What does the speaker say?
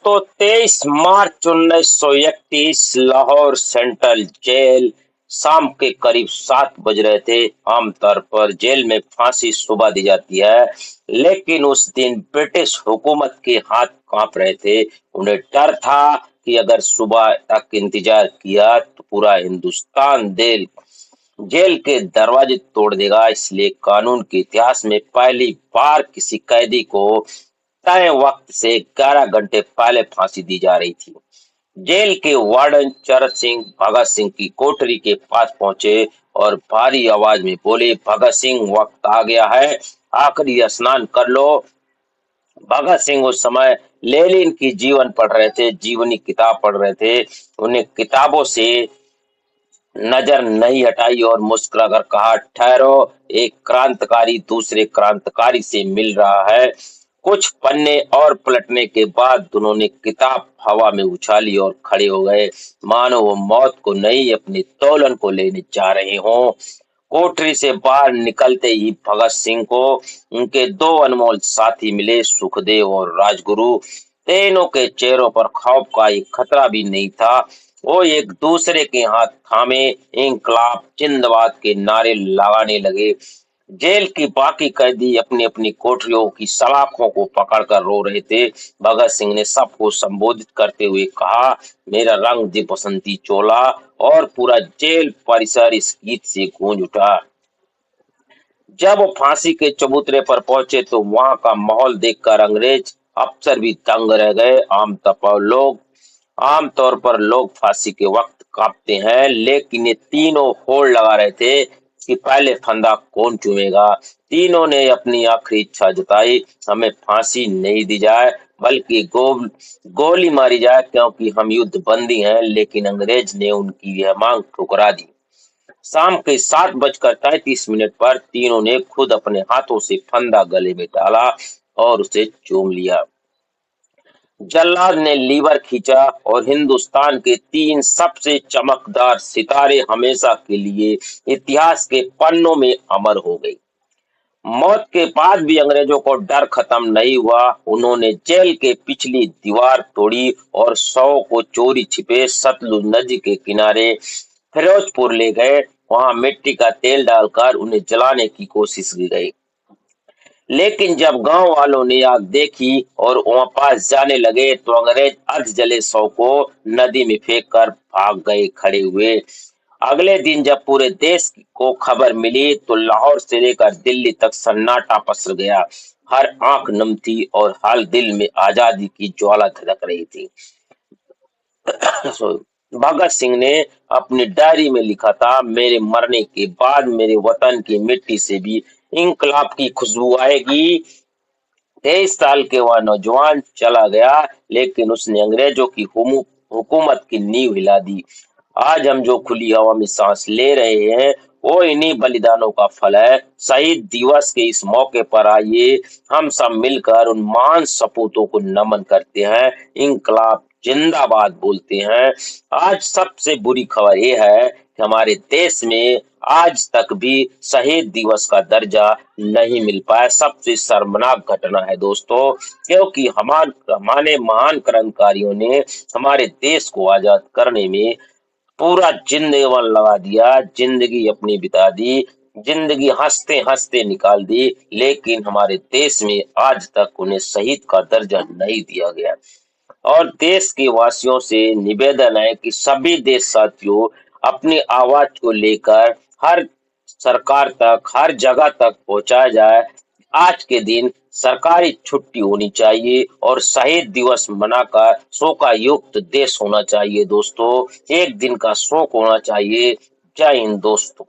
दोस्तों 23 मार्च 1931 Lahore central jail. शाम के करीब 7 बज रहे थे। आमतौर पर जेल में फांसी सुबह दी जाती है, लेकिन उस दिन ब्रिटिश हुकूमत के हाथ कांप रहे थे। उन्हें डर था कि अगर सुबह तक इंतजार किया तो पूरा हिंदुस्तान जेल के दरवाजे तोड़ देगा। इसलिए कानून के इतिहास में पहली बार किसी कैदी को तय वक्त से 11 घंटे पहले फांसी दी जा रही थी। जेल के वार्डन चरत सिंह भगत सिंह की कोठरी के पास पहुंचे और भारी आवाज में बोले, भगत सिंह वक्त आ गया है, आखिरी स्नान कर लो। भगत सिंह उस समय लेनिन की जीवन पढ़ रहे थे, जीवनी किताब पढ़ रहे थे। उन्हें किताबों से नजर नहीं हटाई और मुस्कुराकर कहा, ठहरो, एक क्रांतिकारी दूसरे क्रांतिकारी से मिल रहा है। कुछ पन्ने और पलटने के बाद उन्होंने किताब हवा में उछाली और खड़े हो गए, मानो वो मौत को नहीं अपने तोलन को लेने जा रहे हों। कोठरी से बाहर निकलते ही भगत सिंह को उनके 2 अनमोल साथी मिले, सुखदेव और राजगुरु। तीनों के चेहरों पर खौफ का एक खतरा भी नहीं था। वो एक दूसरे के हाथ थामे इंकलाब जिंदाबाद के नारे लगाने लगे। जेल की बाकी कैदी अपनी अपनी कोठरियों की सलाखों को पकड़कर रो रहे थे। भगत सिंह ने सबको संबोधित करते हुए कहा, मेरा रंग दे बसंती चोला, और पूरा जेल परिसर इस गीत से गूंज उठा। जब वो फांसी के चबूतरे पर पहुंचे तो वहां का माहौल देखकर अंग्रेज अफसर भी दंग रह गए। आमतौर पर लोग फांसी के वक्त कांपते हैं, लेकिन ये तीनों होड़ लगा रहे थे कि पहले फंदा कौन चूमेगा। तीनों ने अपनी आखिरी इच्छा जताई, हमें फांसी नहीं दी जाए बल्कि गोली मारी जाए, क्योंकि हम युद्ध बंदी हैं। लेकिन अंग्रेज ने उनकी यह मांग ठुकरा दी। शाम के 7:33 पर तीनों ने खुद अपने हाथों से फंदा गले में डाला और उसे चूम लिया। जल्लाद ने लीवर खींचा और हिंदुस्तान के 3 सबसे चमकदार सितारे हमेशा के लिए इतिहास के पन्नों में अमर हो गए। मौत के बाद भी अंग्रेजों को डर खत्म नहीं हुआ। उन्होंने जेल के पिछली दीवार तोड़ी और 100 को चोरी छिपे सतलुज नदी के किनारे फिरोजपुर ले गए। वहां मिट्टी का तेल डालकर उन्हें जलाने की कोशिश की गई, लेकिन जब गांव वालों ने आग देखी और वहां पास जाने लगे तो अंग्रेज अर्ध जले 100 को नदी में फेंक कर भाग गए खड़े हुए। अगले दिन जब पूरे देश को खबर मिली तो लाहौर से लेकर दिल्ली तक सन्नाटा पसर गया। हर आंख नम थी और हर दिल में आजादी की ज्वाला धड़क रही थी। भगत सिंह ने अपनी डायरी में लिखा था, मेरे मरने के बाद मेरे वतन की मिट्टी से भी इंकलाब की खुशबू आएगी। 23 साल के वह नौजवान चला गया, लेकिन उसने अंग्रेजों की हुकूमत की नींव हिला दी। आज हम जो खुली हवा में सांस ले रहे हैं वो इन्हीं बलिदानों का फल है। शहीद दिवस के इस मौके पर आइए हम सब मिलकर उन महान सपूतों को नमन करते हैं, इंकलाब जिंदाबाद बोलते हैं। आज सबसे बुरी खबर यह है कि हमारे देश में आज तक भी शहीद दिवस का दर्जा नहीं मिल पाया। सबसे शर्मनाक घटना है दोस्तों, क्योंकि हमारे महान क्रांतिकारियों ने हमारे देश को आजाद करने में पूरा जिंदगी लगा दिया, जिंदगी अपनी बिता दी, जिंदगी हंसते हंसते निकाल दी, लेकिन हमारे देश में आज तक उन्हें शहीद का दर्जा नहीं दिया गया। और देश के वासियों से निवेदन है कि सभी देश साथियों अपनी आवाज को लेकर हर सरकार तक, हर जगह तक पहुंचाया जाए। आज के दिन सरकारी छुट्टी होनी चाहिए और शहीद दिवस मनाकर शोका युक्त देश होना चाहिए दोस्तों। एक दिन का शोक होना चाहिए। जय हिंद दोस्तों।